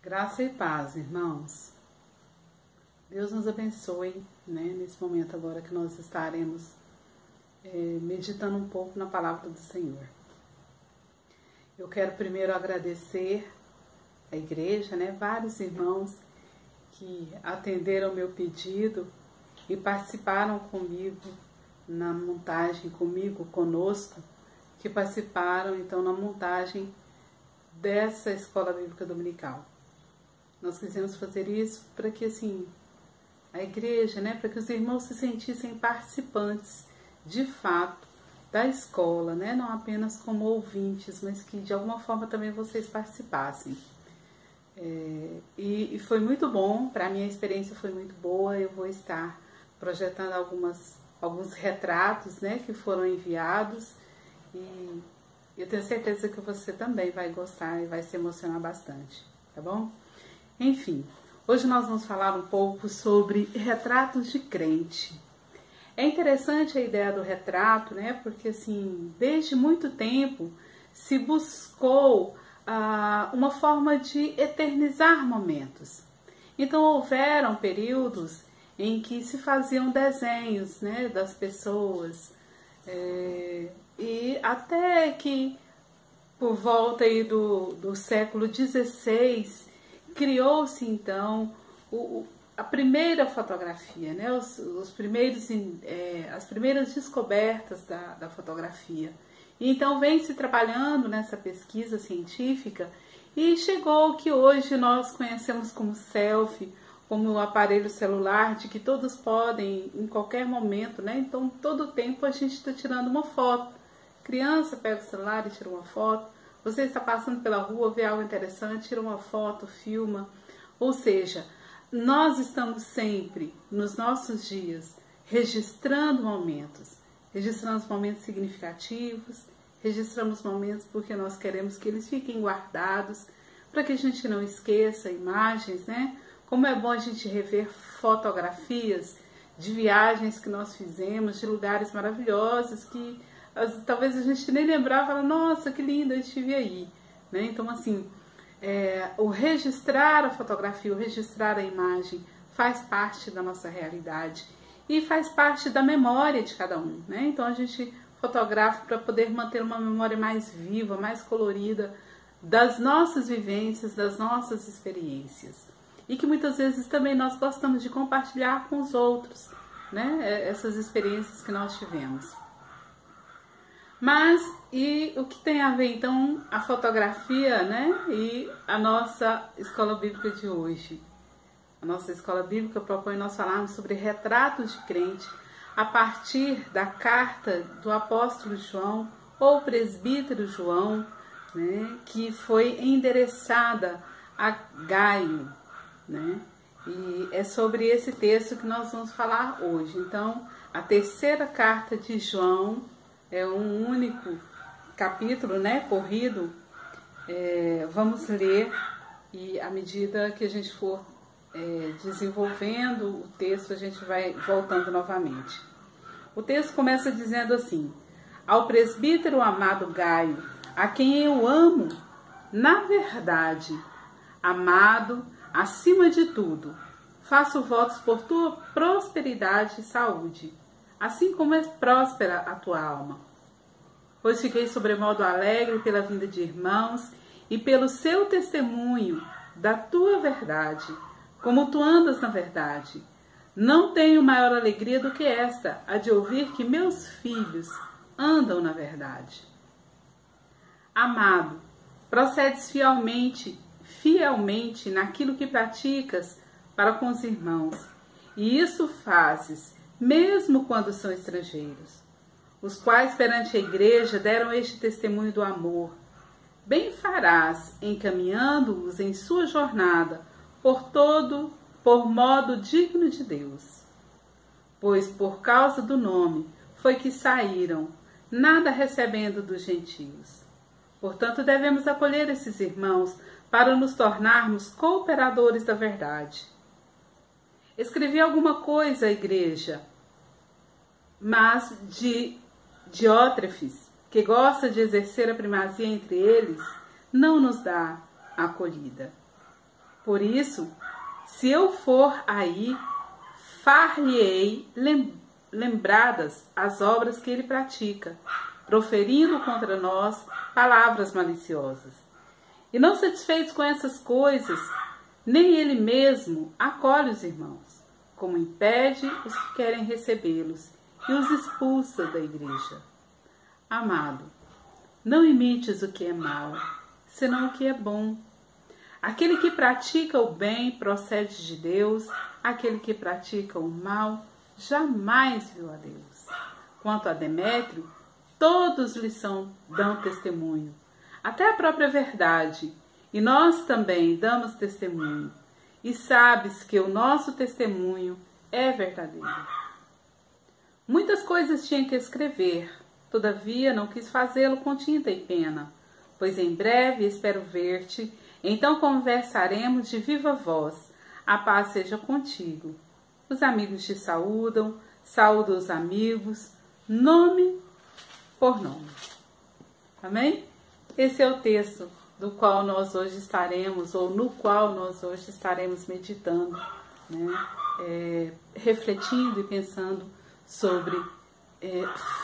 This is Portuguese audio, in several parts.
Graça e paz, irmãos. Deus nos abençoe, nesse momento agora que nós estaremos meditando um pouco na palavra do Senhor. Eu quero primeiro agradecer a igreja, vários irmãos que atenderam o meu pedido e participaram comigo na montagem, conosco, que participaram então na montagem dessa escola bíblica dominical. Nós quisemos fazer isso para que a igreja, para que os irmãos se sentissem participantes de fato da escola, não apenas como ouvintes, mas que de alguma forma também vocês participassem. E foi muito bom, para mim a experiência foi muito boa. Eu vou estar projetando alguns retratos que foram enviados, e eu tenho certeza que você também vai gostar e vai se emocionar bastante, tá bom? Enfim, hoje nós vamos falar um pouco sobre retratos de crente. É interessante a ideia do retrato, porque desde muito tempo se buscou uma forma de eternizar momentos. Então houveram períodos em que se faziam desenhos das pessoas, e até que por volta aí do século XVI criou-se então a primeira fotografia, as primeiras descobertas da fotografia. E então vem se trabalhando nessa pesquisa científica e chegou que hoje nós conhecemos como selfie, como o aparelho celular, de que todos podem em qualquer momento, então todo tempo a gente está tirando uma foto. Criança pega o celular e tira uma foto. Você está passando pela rua, vê algo interessante, tira uma foto, filma. Ou seja, nós estamos sempre, nos nossos dias, registrando momentos significativos, registramos momentos porque nós queremos que eles fiquem guardados, para que a gente não esqueça imagens, Como é bom a gente rever fotografias de viagens que nós fizemos, de lugares maravilhosos que talvez a gente nem lembrava, fala, nossa, que lindo, eu estive aí. Então, o registrar a fotografia, o registrar a imagem faz parte da nossa realidade e faz parte da memória de cada um. Então, a gente fotografa para poder manter uma memória mais viva, mais colorida das nossas vivências, das nossas experiências. E que muitas vezes também nós gostamos de compartilhar com os outros, essas experiências que nós tivemos. Mas, e o que tem a ver então a fotografia, e a nossa escola bíblica de hoje? A nossa escola bíblica propõe nós falarmos sobre retratos de crente a partir da carta do apóstolo João, ou presbítero João, que foi endereçada a Gaio, E é sobre esse texto que nós vamos falar hoje. Então, a terceira carta de João é um único capítulo, corrido. Vamos ler, e à medida que a gente for desenvolvendo o texto, a gente vai voltando novamente. O texto começa dizendo assim: ao presbítero amado Gaio, a quem eu amo, na verdade, amado acima de tudo, faço votos por tua prosperidade e saúde, assim como é próspera a tua alma. Pois fiquei sobremodo alegre pela vinda de irmãos e pelo seu testemunho da tua verdade, como tu andas na verdade. Não tenho maior alegria do que esta, a de ouvir que meus filhos andam na verdade. Amado, procedes fielmente naquilo que praticas para com os irmãos, e isso fazes mesmo quando são estrangeiros, os quais perante a igreja deram este testemunho do amor. Bem farás encaminhando-os em sua jornada por modo digno de Deus. Pois por causa do nome foi que saíram, nada recebendo dos gentios. Portanto, devemos acolher esses irmãos para nos tornarmos cooperadores da verdade. Escrevi alguma coisa à igreja, mas de Diótrefes, que gosta de exercer a primazia entre eles, não nos dá acolhida. Por isso, se eu for aí, far-lhe-ei lembradas as obras que ele pratica, proferindo contra nós palavras maliciosas. E não satisfeitos com essas coisas, nem ele mesmo acolhe os irmãos, como impede os que querem recebê-los e os expulsa da igreja. Amado, não imites o que é mal, senão o que é bom. Aquele que pratica o bem procede de Deus, aquele que pratica o mal jamais viu a Deus. Quanto a Demétrio, todos lhe dão testemunho, até a própria verdade, e nós também damos testemunho, e sabes que o nosso testemunho é verdadeiro. Muitas coisas tinha que escrever, todavia não quis fazê-lo com tinta e pena, pois em breve espero ver-te, então conversaremos de viva voz, a paz seja contigo. Os amigos te saúdam, saúda os amigos, nome por nome. Amém? Esse é o texto do qual nós hoje estaremos, ou no qual nós hoje estaremos meditando, né? Refletindo e pensando sobre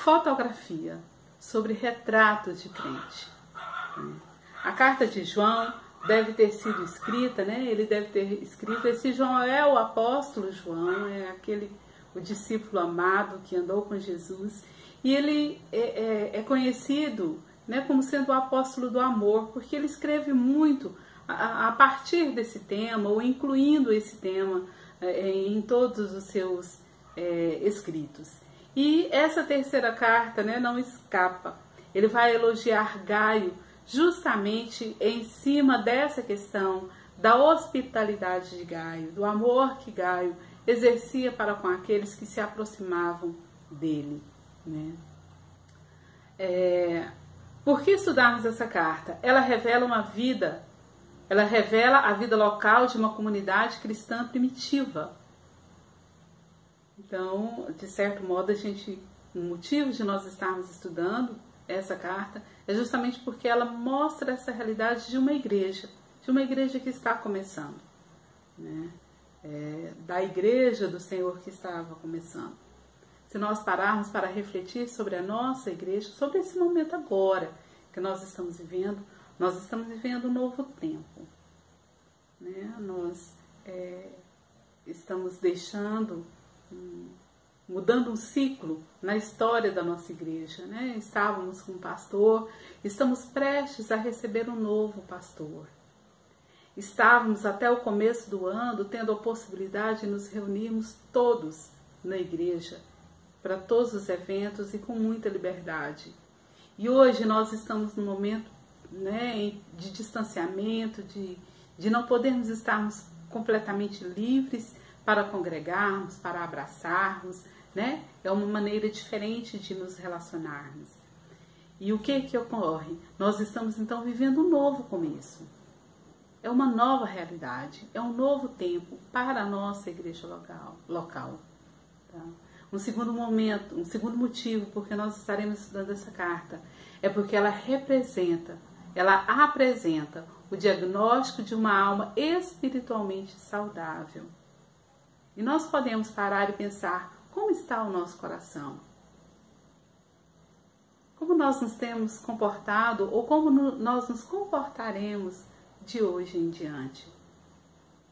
fotografia, sobre retratos de crente. A carta de João deve ter sido escrita, né? Ele deve ter escrito. Esse João é o apóstolo João, é o discípulo amado que andou com Jesus, e ele é conhecido, né, como sendo o apóstolo do amor, porque ele escreve muito a partir desse tema, ou incluindo esse tema em todos os seus escritos. E essa terceira carta, né, não escapa. Ele vai elogiar Gaio justamente em cima dessa questão da hospitalidade de Gaio, do amor que Gaio exercia para com aqueles que se aproximavam dele, né? Por que estudarmos essa carta? Ela revela a vida local de uma comunidade cristã primitiva. Então, de certo modo, o motivo de nós estarmos estudando essa carta é justamente porque ela mostra essa realidade de uma igreja que está começando, né? Da igreja do Senhor que estava começando. Se nós pararmos para refletir sobre a nossa igreja, sobre esse momento agora que nós estamos vivendo um novo tempo, né? Nós estamos mudando um ciclo na história da nossa igreja, né? Estávamos com um pastor, estamos prestes a receber um novo pastor. Estávamos até o começo do ano tendo a possibilidade de nos reunirmos todos na igreja, para todos os eventos e com muita liberdade. E hoje nós estamos num momento, né, de distanciamento, de não podermos estarmos completamente livres para congregarmos, para abraçarmos, né? É uma maneira diferente de nos relacionarmos. E o que ocorre? Nós estamos então vivendo um novo começo. É uma nova realidade, é um novo tempo para a nossa igreja local. Tá? Um segundo motivo porque nós estaremos estudando essa carta é porque ela apresenta o diagnóstico de uma alma espiritualmente saudável. E nós podemos parar e pensar, como está o nosso coração? Como nós nos temos comportado ou como nós nos comportaremos de hoje em diante?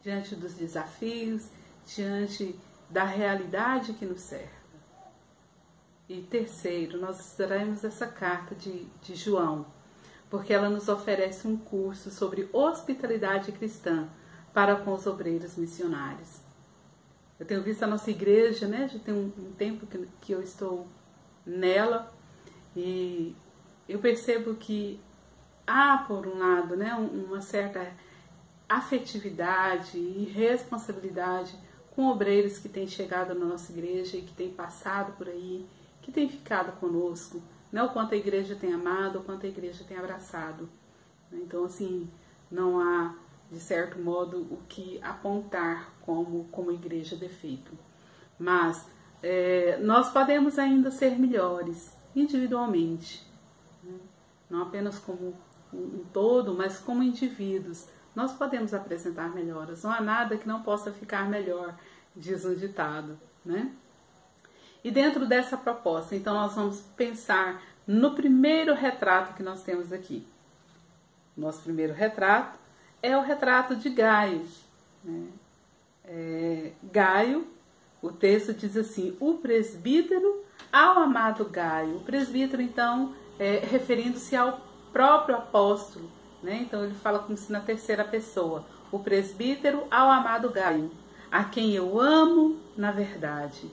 Diante dos desafios, diante da realidade que nos cerca. E terceiro, nós estudaremos essa carta de João, porque ela nos oferece um curso sobre hospitalidade cristã para com os obreiros missionários. Eu tenho visto a nossa igreja, né? Já tem um tempo que eu estou nela, e eu percebo que há, por um lado, né, uma certa afetividade e responsabilidade com obreiros que têm chegado na nossa igreja e que têm passado por aí, que têm ficado conosco, né? O quanto a igreja tem amado, o quanto a igreja tem abraçado. Então, assim, não há, de certo modo, o que apontar como igreja defeito. Mas nós podemos ainda ser melhores individualmente, né? Não apenas como um todo, mas como indivíduos, nós podemos apresentar melhoras. Não há nada que não possa ficar melhor, diz um ditado, né? E dentro dessa proposta, então, nós vamos pensar no primeiro retrato que nós temos aqui. Nosso primeiro retrato é o retrato de Gaio, né? Gaio, o texto diz assim: o presbítero ao amado Gaio. O presbítero, então, referindo-se ao próprio apóstolo, né? Então ele fala como se na terceira pessoa. O presbítero ao amado Gaio, a quem eu amo na verdade.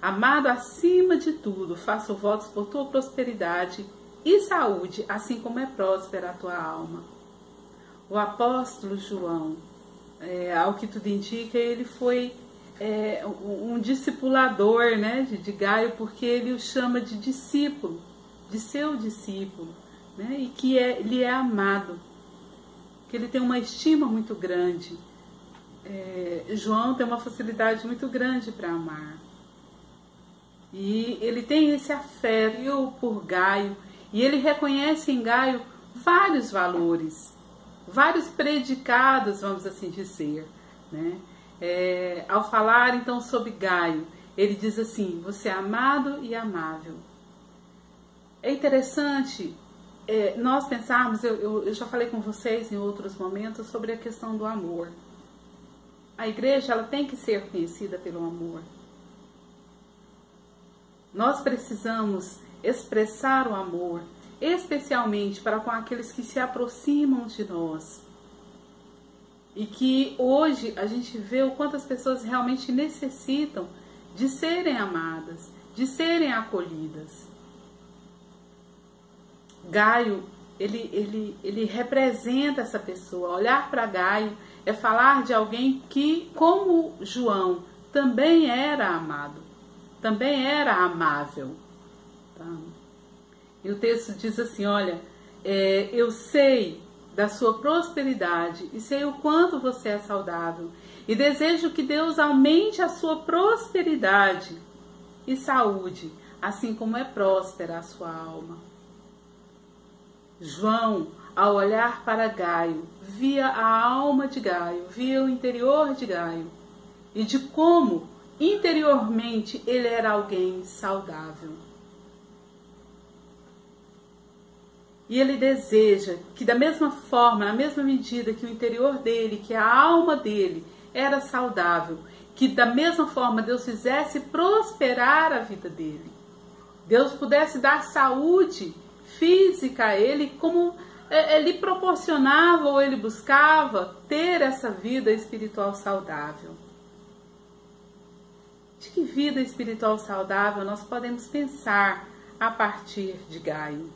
Amado acima de tudo, faço votos por tua prosperidade e saúde, assim como é próspera a tua alma. O apóstolo João, ao que tudo indica, ele foi um discipulador, né, de Gaio, porque ele o chama de discípulo, de seu discípulo, né, e que ele é amado, que ele tem uma estima muito grande. João tem uma facilidade muito grande para amar. E ele tem esse afeto por Gaio, e ele reconhece em Gaio vários valores, vários predicados, vamos assim dizer, né? Ao falar então sobre Gaio, ele diz assim: você é amado e amável. É interessante nós pensarmos, eu já falei com vocês em outros momentos sobre a questão do amor. A igreja, ela tem que ser conhecida pelo amor. Nós precisamos expressar o amor, especialmente para com aqueles que se aproximam de nós. E que hoje a gente vê o quanto as pessoas realmente necessitam de serem amadas, de serem acolhidas. Gaio, ele representa essa pessoa. Olhar para Gaio é falar de alguém que, como João, também era amado, também era amável. Tá? E o texto diz assim, olha, eu sei da sua prosperidade e sei o quanto você é saudável e desejo que Deus aumente a sua prosperidade e saúde, assim como é próspera a sua alma. João, ao olhar para Gaio, via a alma de Gaio, via o interior de Gaio e de como interiormente ele era alguém saudável. E ele deseja que da mesma forma, na mesma medida que o interior dele, que a alma dele era saudável, que da mesma forma Deus fizesse prosperar a vida dele. Deus pudesse dar saúde física a ele, como ele proporcionava ou ele buscava ter essa vida espiritual saudável. De que vida espiritual saudável nós podemos pensar a partir de Gaio?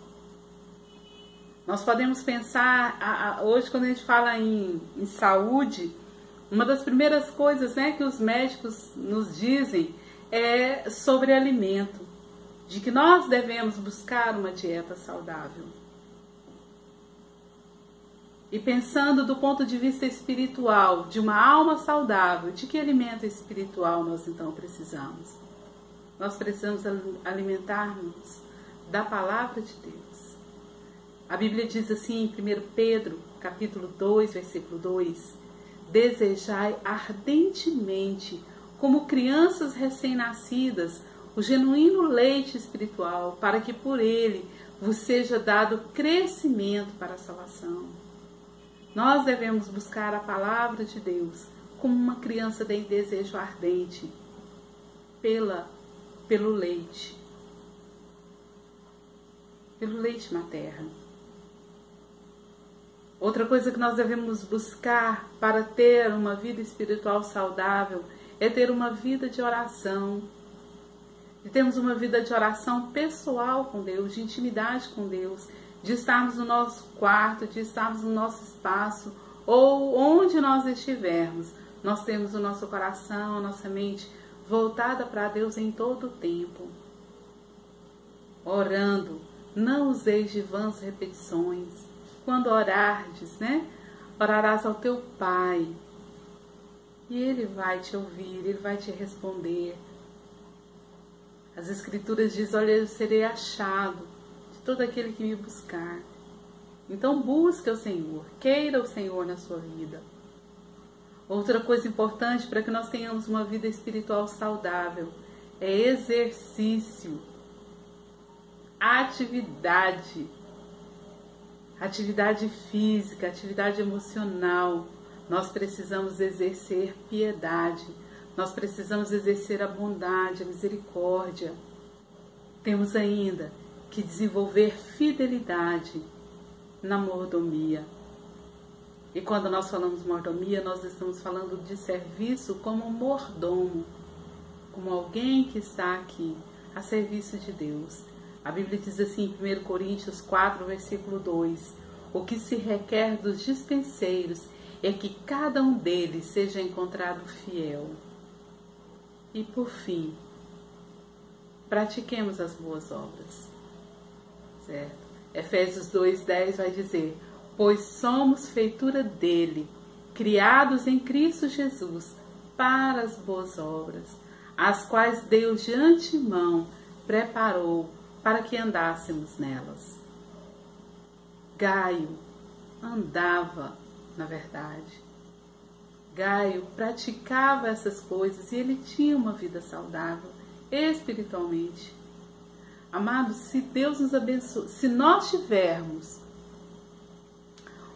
Nós podemos pensar, hoje quando a gente fala em saúde, uma das primeiras coisas, né, que os médicos nos dizem é sobre alimento, de que nós devemos buscar uma dieta saudável. E pensando do ponto de vista espiritual, de uma alma saudável, de que alimento espiritual nós então precisamos? Nós precisamos alimentar-nos da palavra de Deus. A Bíblia diz assim em 1 Pedro, capítulo 2, versículo 2, desejai ardentemente, como crianças recém-nascidas, o genuíno leite espiritual, para que por ele vos seja dado crescimento para a salvação. Nós devemos buscar a palavra de Deus como uma criança tem desejo ardente pelo leite materno. Outra coisa que nós devemos buscar para ter uma vida espiritual saudável é ter uma vida de oração. De termos uma vida de oração pessoal com Deus, de intimidade com Deus, de estarmos no nosso quarto, de estarmos no nosso espaço, ou onde nós estivermos, nós temos o nosso coração, a nossa mente voltada para Deus em todo o tempo. Orando, não useis de vãs repetições. Quando orardes, né? Orarás ao teu Pai. E Ele vai te ouvir, Ele vai te responder. As Escrituras dizem, olha, eu serei achado de todo aquele que me buscar. Então busque o Senhor, queira o Senhor na sua vida. Outra coisa importante para que nós tenhamos uma vida espiritual saudável é exercício, atividade física, atividade emocional. Nós precisamos exercer piedade, nós precisamos exercer a bondade, a misericórdia. Temos ainda que desenvolver fidelidade na mordomia. E quando nós falamos mordomia, nós estamos falando de serviço como mordomo, como alguém que está aqui a serviço de Deus. A Bíblia diz assim em 1 Coríntios 4, versículo 2: o que se requer dos dispenseiros é que cada um deles seja encontrado fiel. E por fim, pratiquemos as boas obras. Certo? Efésios 2:10 vai dizer: pois somos feitura dele, criados em Cristo Jesus, para as boas obras, as quais Deus de antemão preparou para que andássemos nelas. Gaio andava na verdade. Gaio praticava essas coisas e ele tinha uma vida saudável espiritualmente. Amados, se Deus nos abençoe, se nós tivermos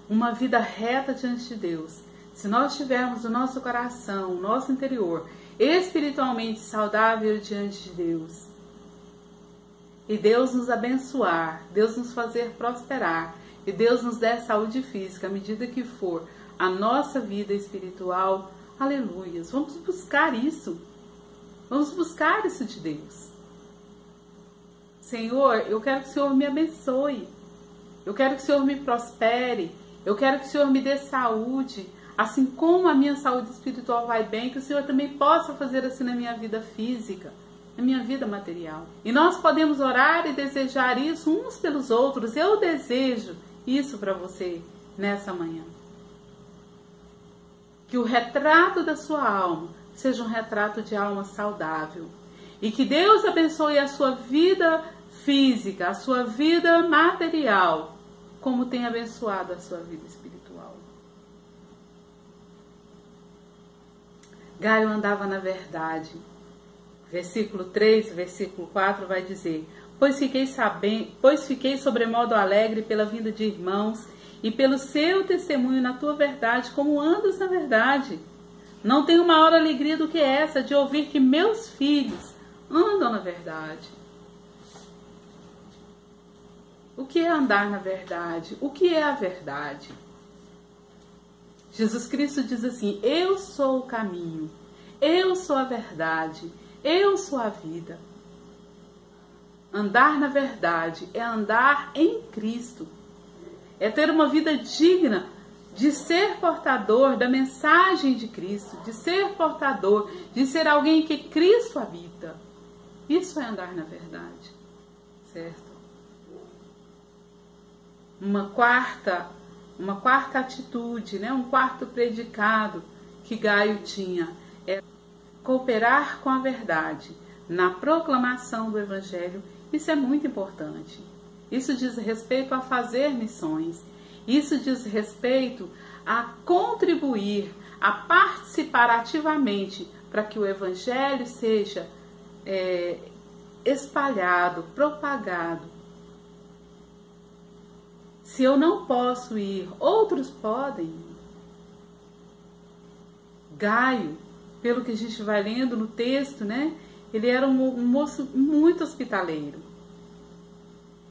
uma vida reta diante de Deus, se nós tivermos o nosso coração, o nosso interior espiritualmente saudável diante de Deus, e Deus nos abençoar, Deus nos fazer prosperar, e Deus nos der saúde física à medida que for a nossa vida espiritual, aleluias, vamos buscar isso. Vamos buscar isso de Deus. Senhor, eu quero que o Senhor me abençoe. Eu quero que o Senhor me prospere. Eu quero que o Senhor me dê saúde. Assim como a minha saúde espiritual vai bem, que o Senhor também possa fazer assim na minha vida física, na minha vida material. E nós podemos orar e desejar isso uns pelos outros. Eu desejo isso para você nessa manhã. Que o retrato da sua alma seja um retrato de alma saudável. E que Deus abençoe a sua vida física, a sua vida material, como tem abençoado a sua vida espiritual. Gaio andava na verdade. Versículo 3, versículo 4 vai dizer: pois fiquei sobremodo alegre pela vinda de irmãos e pelo seu testemunho na tua verdade, como andas na verdade. Não tenho maior alegria do que essa, de ouvir que meus filhos andam na verdade. O que é andar na verdade? O que é a verdade? Jesus Cristo diz assim: eu sou o caminho, eu sou a verdade, eu sou a vida. Andar na verdade é andar em Cristo. É ter uma vida digna de ser portador da mensagem de Cristo, de ser portador, de ser alguém que Cristo habita. Isso é andar na verdade, certo? Uma quarta atitude, né? Um quarto predicado que Gaio tinha é cooperar com a verdade na proclamação do Evangelho. Isso é muito importante. Isso diz respeito a fazer missões. Isso diz respeito a contribuir, a participar ativamente para que o Evangelho seja espalhado, propagado. Se eu não posso ir, outros podem ir. Gaio, pelo que a gente vai lendo no texto, né? Ele era um moço muito hospitaleiro.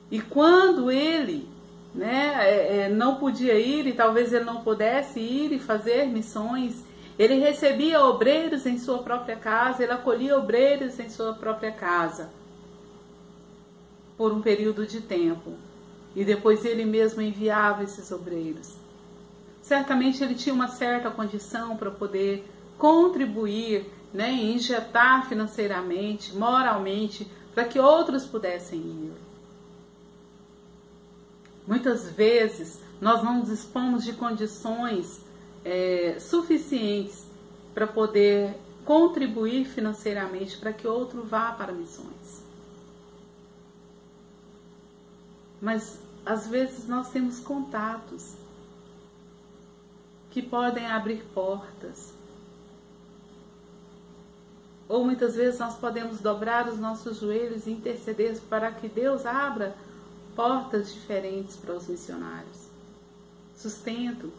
E quando ele, né, não podia ir, e talvez ele não pudesse ir e fazer missões, ele recebia obreiros em sua própria casa, ele acolhia obreiros em sua própria casa por um período de tempo. E depois ele mesmo enviava esses obreiros. Certamente ele tinha uma certa condição para poder contribuir, né, e injetar financeiramente, moralmente, para que outros pudessem ir. Muitas vezes nós não dispomos de condições suficientes para poder contribuir financeiramente para que outro vá para missões. Mas às vezes nós temos contatos que podem abrir portas. Ou muitas vezes nós podemos dobrar os nossos joelhos e interceder para que Deus abra portas diferentes para os missionários. Sustento.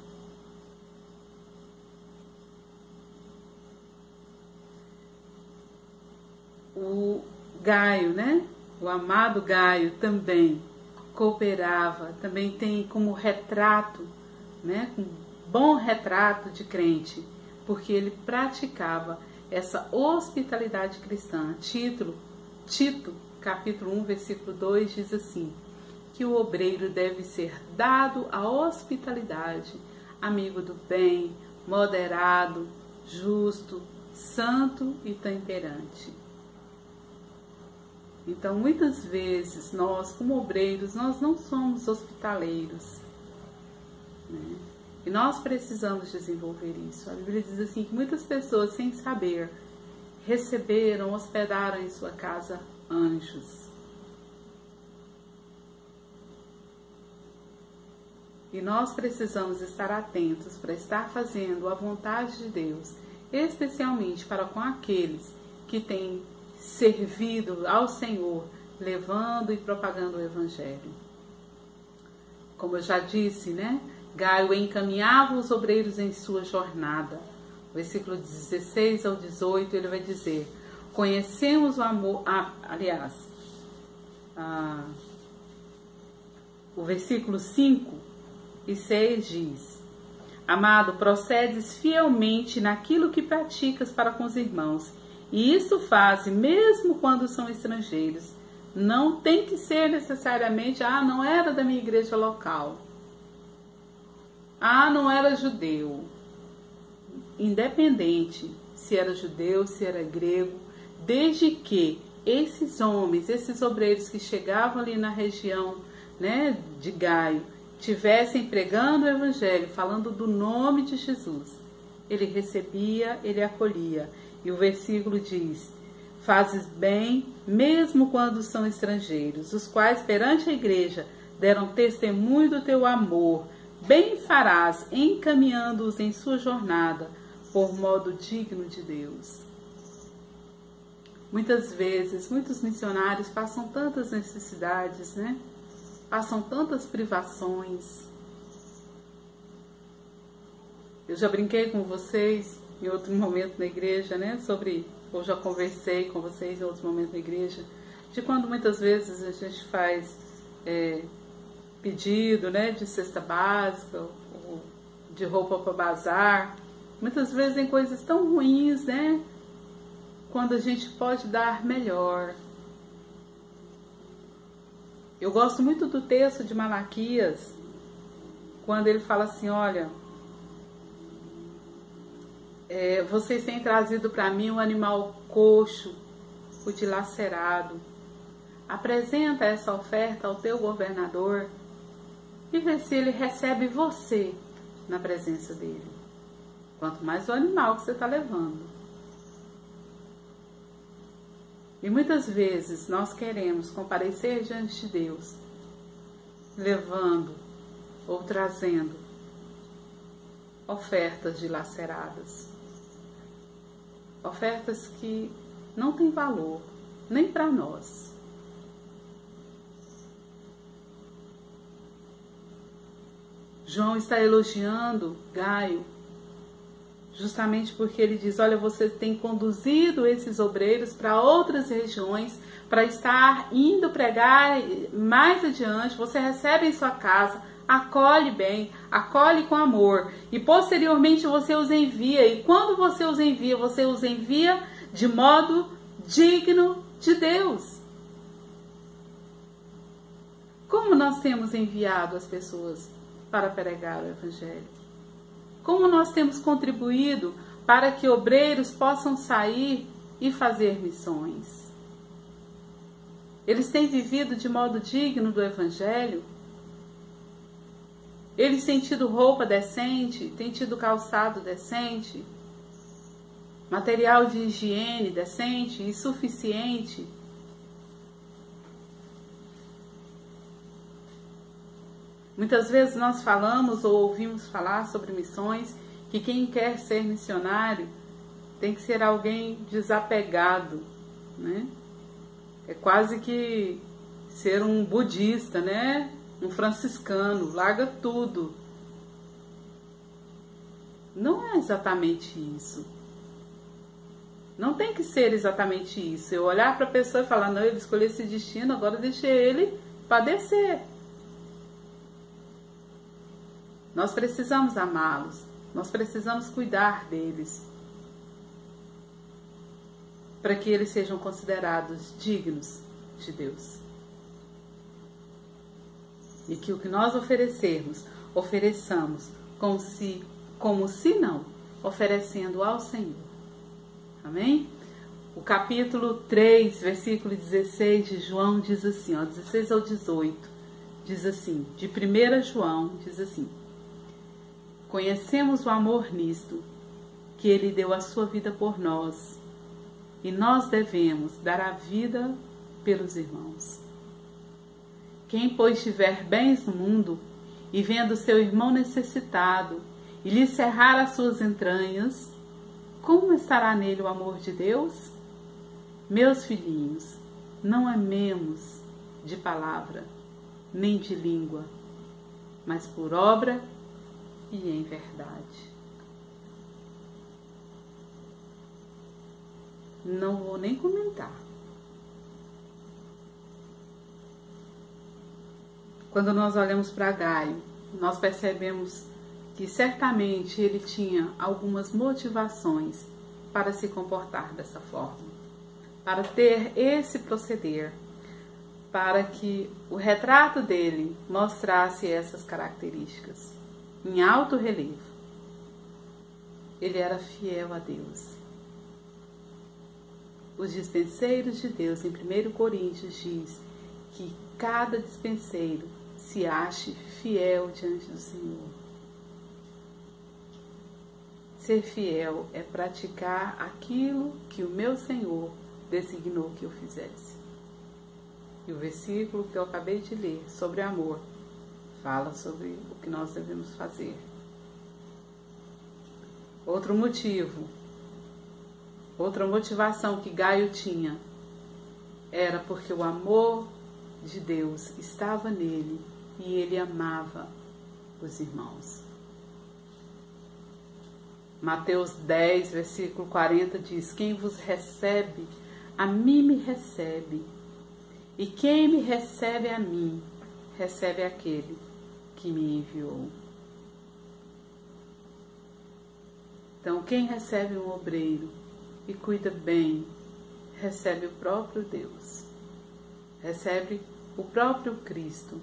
O Gaio, né? O amado Gaio também cooperava, também tem como retrato, né? Um bom retrato de crente, porque ele praticava essa hospitalidade cristã. Tito, capítulo 1, versículo 2, diz assim, que o obreiro deve ser dado à hospitalidade, amigo do bem, moderado, justo, santo e temperante. Então, muitas vezes, nós, como obreiros, nós não somos hospitaleiros, né? E nós precisamos desenvolver isso. A Bíblia diz assim, que muitas pessoas, sem saber, receberam, hospedaram em sua casa anjos. E nós precisamos estar atentos para estar fazendo a vontade de Deus, especialmente para com aqueles que têm servido ao Senhor, levando e propagando o Evangelho. Como eu já disse, né? Gaio encaminhava os obreiros em sua jornada. Versículo 16 ao 18, ele vai dizer, conhecemos o amor... o versículo 5 e 6 diz, amado, procedes fielmente naquilo que praticas para com os irmãos, e isso faz mesmo quando são estrangeiros. Não tem que ser necessariamente, não era da minha igreja local. Não era judeu. Independente se era judeu, se era grego, desde que esses homens, esses obreiros que chegavam ali na região, né, de Gaio, tivessem pregando o Evangelho, falando do nome de Jesus, ele recebia, ele acolhia. E o versículo diz, fazes bem mesmo quando são estrangeiros, os quais perante a igreja deram testemunho do teu amor, bem farás encaminhando-os em sua jornada, por modo digno de Deus. Muitas vezes, muitos missionários passam tantas necessidades, né? Passam tantas privações. Eu já brinquei com vocês em outro momento na igreja, né? Ou já conversei com vocês em outro momento na igreja, de quando muitas vezes a gente faz pedido, né? De cesta básica, ou de roupa para bazar. Muitas vezes em coisas tão ruins, né? Quando a gente pode dar melhor. Eu gosto muito do texto de Malaquias, quando ele fala assim, olha, vocês têm trazido para mim um animal coxo, o dilacerado. Apresenta essa oferta ao teu governador e vê se ele recebe você na presença dele. Quanto mais o animal que você está levando. E muitas vezes nós queremos comparecer diante de Deus, levando ou trazendo ofertas dilaceradas. Ofertas que não têm valor, nem para nós. João está elogiando Gaio, justamente porque ele diz, olha, você tem conduzido esses obreiros para outras regiões, para estar indo pregar mais adiante, você recebe em sua casa, acolhe bem, acolhe com amor, e posteriormente você os envia, e quando você os envia de modo digno de Deus. Como nós temos enviado as pessoas para pregar o Evangelho? Como nós temos contribuído para que obreiros possam sair e fazer missões? Eles têm vivido de modo digno do Evangelho? Eles têm tido roupa decente? Têm tido calçado decente? Material de higiene decente e suficiente? Muitas vezes nós falamos ou ouvimos falar sobre missões, que quem quer ser missionário tem que ser alguém desapegado, né? É quase que ser um budista, né? Um franciscano, larga tudo. Não é exatamente isso. Não tem que ser exatamente isso. Eu olhar para a pessoa e falar, não, ele escolheu esse destino, agora deixei ele padecer. Nós precisamos amá-los. Nós precisamos cuidar deles. Para que eles sejam considerados dignos de Deus. E que o que nós ofereçamos como se não, oferecendo ao Senhor. Amém? O capítulo 3, versículo 16 de João diz assim, 16 ao 18, diz assim, de 1 João, diz assim, conhecemos o amor nisto, que ele deu a sua vida por nós, e nós devemos dar a vida pelos irmãos. Quem, pois, tiver bens no mundo, e vendo seu irmão necessitado, e lhe cerrar as suas entranhas, como estará nele o amor de Deus? Meus filhinhos, não amemos de palavra, nem de língua, mas por obra e em verdade. Não vou nem comentar. Quando nós olhamos para Gaio, nós percebemos que certamente ele tinha algumas motivações para se comportar dessa forma, para ter esse proceder, para que o retrato dele mostrasse essas características em alto relevo. Ele era fiel a Deus. Os dispenseiros de Deus, em 1 Coríntios, diz que cada dispenseiro se ache fiel diante do Senhor. Ser fiel é praticar aquilo que o meu Senhor designou que eu fizesse. E o versículo que eu acabei de ler sobre amor fala sobre o que nós devemos fazer. Outro motivo, outra motivação que Gaio tinha era porque o amor de Deus estava nele e ele amava os irmãos. Mateus 10, versículo 40 diz, quem vos recebe, a mim me recebe, e quem me recebe a mim, recebe aquele que me enviou. Então, quem recebe um obreiro e cuida bem, recebe o próprio Deus, recebe o próprio Cristo.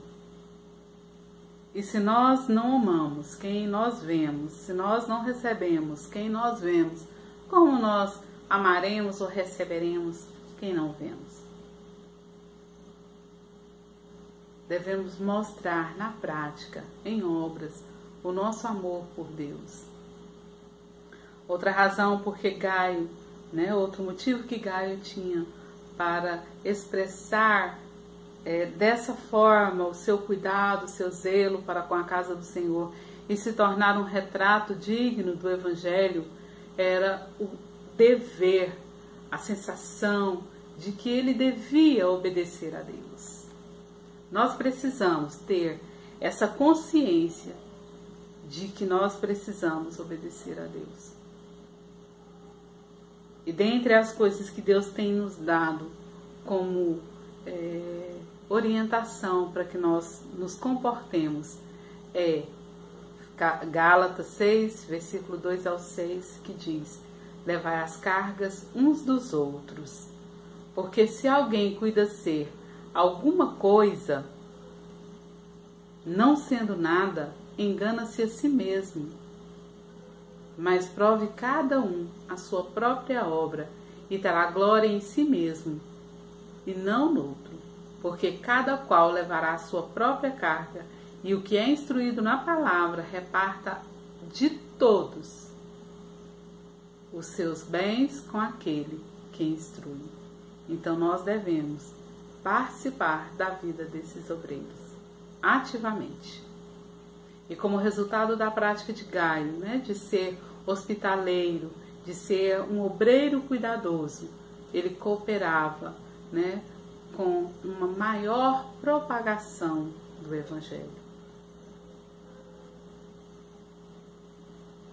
E se nós não amamos quem nós vemos, se nós não recebemos quem nós vemos, como nós amaremos ou receberemos quem não vemos? Devemos mostrar na prática, em obras, o nosso amor por Deus. Outra razão porque Gaio, outro motivo que Gaio tinha para expressar dessa forma o seu cuidado, o seu zelo para com a casa do Senhor e se tornar um retrato digno do Evangelho, era o dever, a sensação de que ele devia obedecer a Deus. Nós precisamos ter essa consciência de que nós precisamos obedecer a Deus. E dentre as coisas que Deus tem nos dado como orientação para que nós nos comportemos é Gálatas 6, versículo 2 ao 6, que diz: levai as cargas uns dos outros, porque se alguém cuida ser alguma coisa, não sendo nada, engana-se a si mesmo. Mas prove cada um a sua própria obra e terá glória em si mesmo e não no outro, porque cada qual levará a sua própria carga, e o que é instruído na palavra reparta de todos os seus bens com aquele que instrui. Então nós devemos participar da vida desses obreiros ativamente. E como resultado da prática de Gaio, né, de ser hospitaleiro, de ser um obreiro cuidadoso, ele cooperava, né, com uma maior propagação do Evangelho.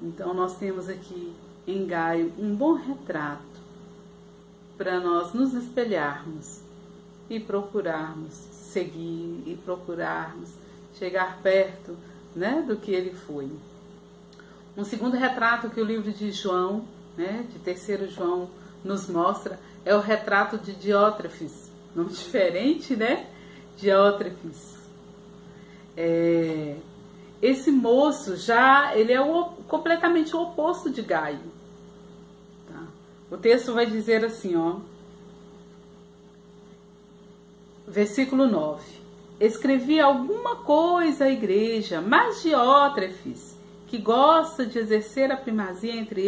Então nós temos aqui em Gaio um bom retrato para nós nos espelharmos e procurarmos seguir e procurarmos chegar perto, né, do que ele foi. Um segundo retrato que o livro de João, né, de 3º João, nos mostra é o retrato de Diótrefes, nome diferente, né? Diótrefes. Esse moço ele é completamente o oposto de Gaio. Tá? O texto vai dizer assim, ó, versículo 9. Escrevi alguma coisa à igreja, mas Diótrefes, que gosta de exercer a primazia entre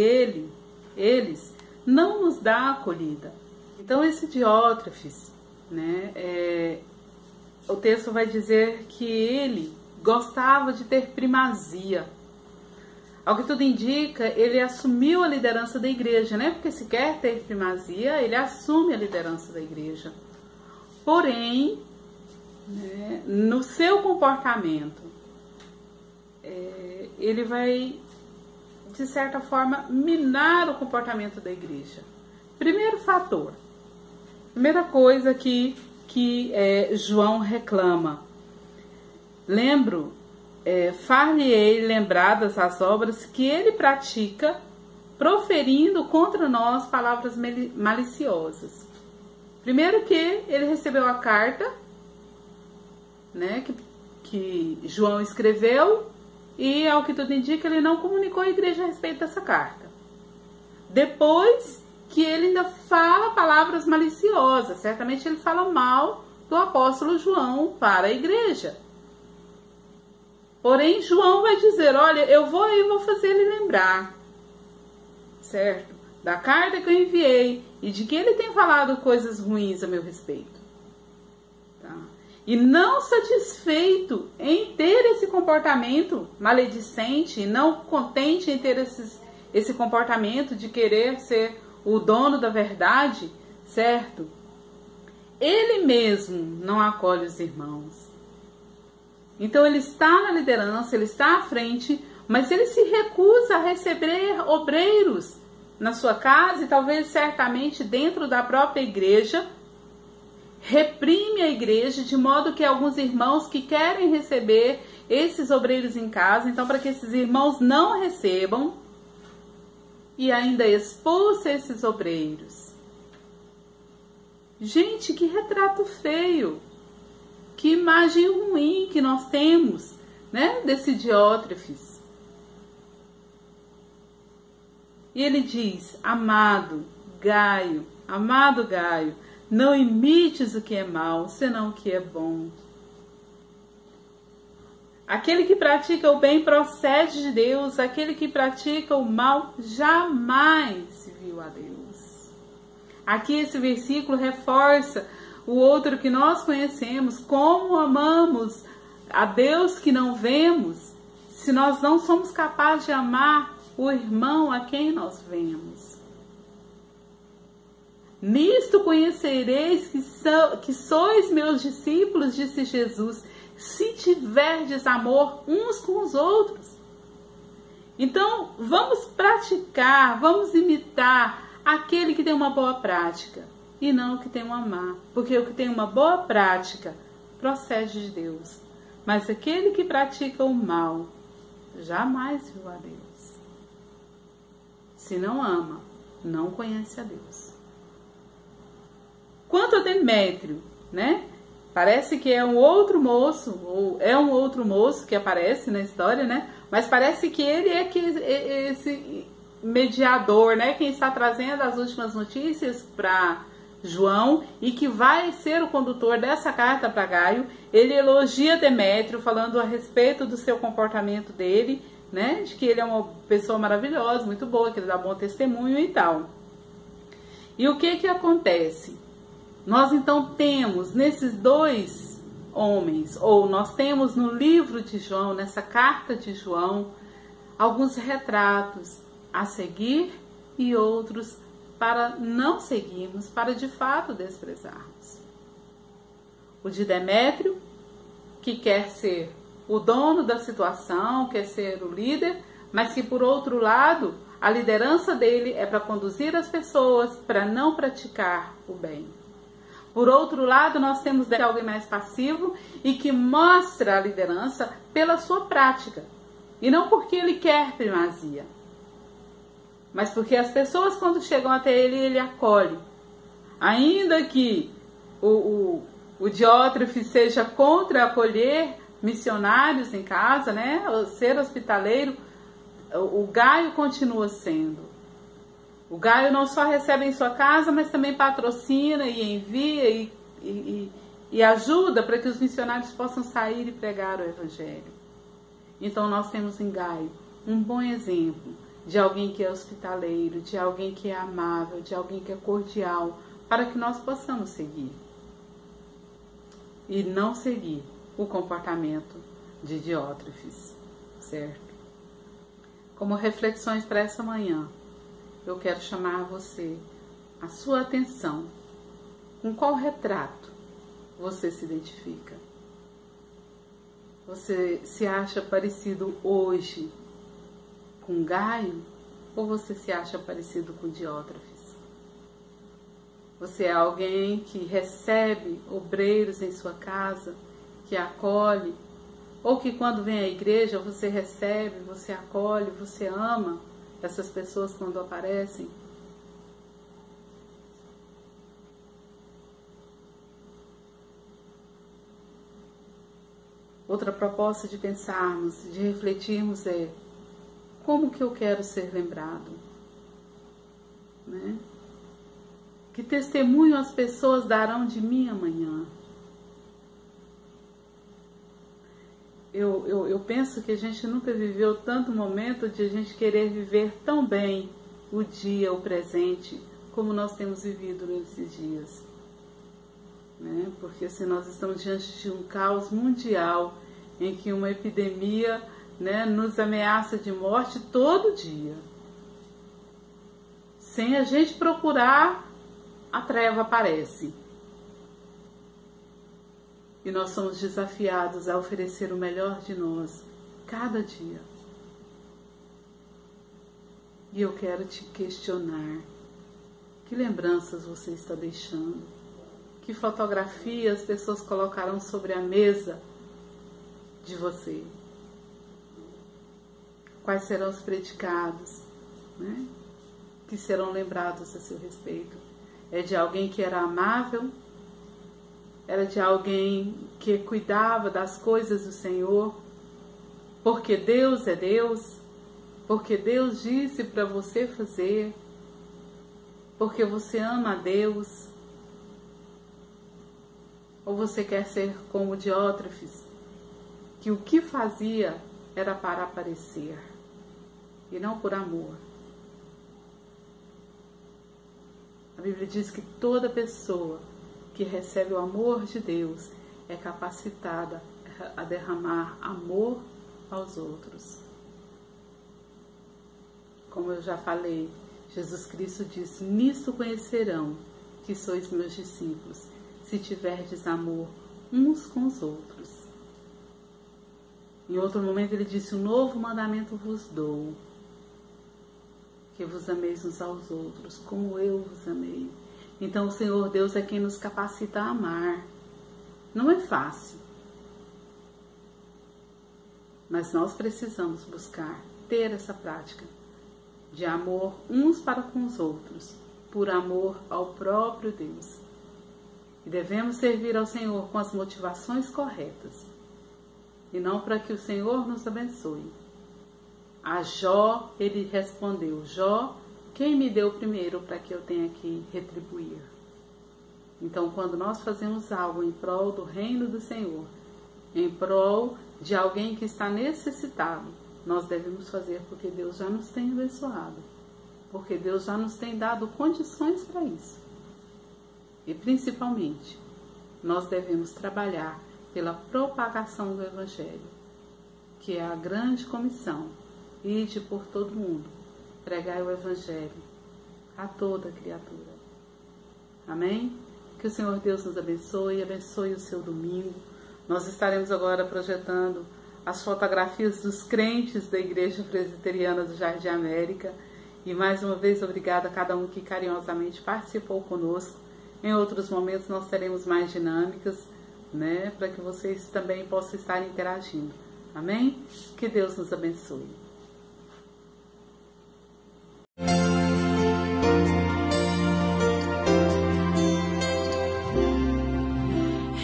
eles, não nos dá acolhida. Então esse Diótrefes, né, o texto vai dizer que ele gostava de ter primazia. Ao que tudo indica, ele assumiu a liderança da igreja, né? Porque se quer ter primazia, ele assume a liderança da igreja. Porém, né, no seu comportamento, ele vai, de certa forma, minar o comportamento da igreja. Primeiro fator, primeira coisa que João reclama. Far-lhe-ei lembradas as obras que ele pratica, proferindo contra nós palavras maliciosas. Primeiro que ele recebeu a carta, né, que João escreveu, e ao que tudo indica, ele não comunicou à igreja a respeito dessa carta. Depois que ele ainda fala palavras maliciosas, certamente ele fala mal do apóstolo João para a igreja. Porém, João vai dizer, olha, eu vou fazer ele lembrar, certo? Da carta que eu enviei e de que ele tem falado coisas ruins a meu respeito. Tá? E não satisfeito em ter esse comportamento maledicente, e não contente em ter esse comportamento de querer ser o dono da verdade, certo? Ele mesmo não acolhe os irmãos. Então ele está na liderança, ele está à frente, mas ele se recusa a receber obreiros na sua casa e talvez certamente dentro da própria igreja, reprime a igreja de modo que alguns irmãos que querem receber esses obreiros em casa, então para que esses irmãos não recebam, e ainda expulsa esses obreiros. Gente, que retrato feio! Que imagem ruim que nós temos, né, desse Diótrefes. E ele diz, amado Gaio, não imites o que é mal, senão o que é bom. Aquele que pratica o bem procede de Deus, aquele que pratica o mal jamais viu a Deus. Aqui esse versículo reforça o outro que nós conhecemos, como amamos a Deus que não vemos, se nós não somos capazes de amar o irmão a quem nós vemos. Nisto conhecereis que sois meus discípulos, disse Jesus, se tiverdes amor uns com os outros. Então, vamos praticar, vamos imitar aquele que tem uma boa prática e não o que tem um amar. Porque o que tem uma boa prática procede de Deus. Mas aquele que pratica o mal jamais viu a Deus. Se não ama, não conhece a Deus. Quanto a Demétrio, né? Parece que é um outro moço, ou é um outro moço que aparece na história, né? Mas parece que ele é esse mediador, né? Quem está trazendo as últimas notícias para João e que vai ser o condutor dessa carta para Gaio. Ele elogia Demétrio, falando a respeito do seu comportamento dele, né? De que ele é uma pessoa maravilhosa, muito boa, que ele dá bom testemunho e tal. E o que acontece? Nós então temos nesses dois homens, ou nós temos no livro de João, nessa carta de João, alguns retratos a seguir e outros para não seguirmos, para de fato desprezarmos. O de Demétrio, que quer ser o dono da situação, quer ser o líder, mas que por outro lado, a liderança dele é para conduzir as pessoas para não praticar o bem. Por outro lado, nós temos alguém mais passivo e que mostra a liderança pela sua prática. E não porque ele quer primazia, mas porque as pessoas, quando chegam até ele, ele acolhe. Ainda que o Diótrefes seja contra acolher missionários em casa, né? Ser hospitaleiro, o Gaio continua sendo. O Gaio não só recebe em sua casa, mas também patrocina e envia e ajuda para que os missionários possam sair e pregar o Evangelho. Então nós temos em Gaio um bom exemplo de alguém que é hospitaleiro, de alguém que é amável, de alguém que é cordial, para que nós possamos seguir. E não seguir o comportamento de Diótrefes, certo? Como reflexões para essa manhã, eu quero chamar você, a sua atenção. Com qual retrato você se identifica? Você se acha parecido hoje com Gaio ou você se acha parecido com Diótrefes? Você é alguém que recebe obreiros em sua casa, que acolhe, ou que quando vem à igreja você recebe, você acolhe, você ama essas pessoas quando aparecem? Outra proposta de pensarmos, de refletirmos é: como que eu quero ser lembrado? Né? Que testemunho as pessoas darão de mim amanhã? Eu penso que a gente nunca viveu tanto momento de a gente querer viver tão bem o dia, o presente, como nós temos vivido nesses dias. Né? Porque se nós estamos diante de um caos mundial, em que uma epidemia, né, nos ameaça de morte todo dia. Sem a gente procurar, a treva aparece. E nós somos desafiados a oferecer o melhor de nós, cada dia. E eu quero te questionar: que lembranças você está deixando? Que fotografias as pessoas colocarão sobre a mesa de você? Quais serão os predicados, né, que serão lembrados a seu respeito? É de alguém que era amável? Era de alguém que cuidava das coisas do Senhor? Porque Deus é Deus? Porque Deus disse para você fazer? Porque você ama a Deus? Ou você quer ser como Diótrefes, que o que fazia era para aparecer e não por amor? A Bíblia diz que toda pessoa que recebe o amor de Deus é capacitada a derramar amor aos outros. Como eu já falei, Jesus Cristo disse: nisto conhecerão que sois meus discípulos, se tiverdes amor uns com os outros. Em outro momento ele disse: um novo mandamento vos dou, que vos ameis uns aos outros, como eu vos amei. Então o Senhor Deus é quem nos capacita a amar. Não é fácil, mas nós precisamos buscar ter essa prática de amor uns para com os outros, por amor ao próprio Deus. E devemos servir ao Senhor com as motivações corretas, e não para que o Senhor nos abençoe. A Jó, ele respondeu: Jó, quem me deu primeiro para que eu tenha que retribuir? Então, quando nós fazemos algo em prol do reino do Senhor, em prol de alguém que está necessitado, nós devemos fazer porque Deus já nos tem abençoado, porque Deus já nos tem dado condições para isso. E principalmente, nós devemos trabalhar pela propagação do Evangelho, que é a grande comissão: ide por todo mundo, pregai o Evangelho a toda criatura. Amém? Que o Senhor Deus nos abençoe o seu domingo. Nós estaremos agora projetando as fotografias dos crentes da Igreja Presbiteriana do Jardim América. E mais uma vez, obrigada a cada um que carinhosamente participou conosco. Em outros momentos nós teremos mais dinâmicas, né, para que vocês também possam estar interagindo. Amém? Que Deus nos abençoe.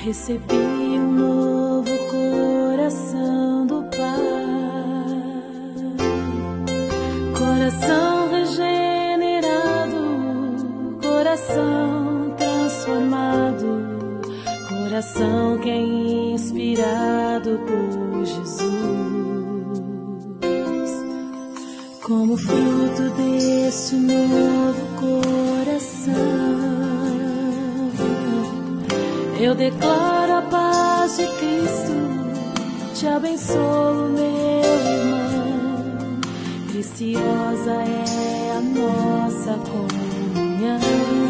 Recebi um novo coração do Pai, coração regenerado, coração transformado, coração que é inspirado por Jesus. Como fruto deste novo coração, eu declaro a paz de Cristo, te abençoo, meu irmão. Preciosa é a nossa comunhão.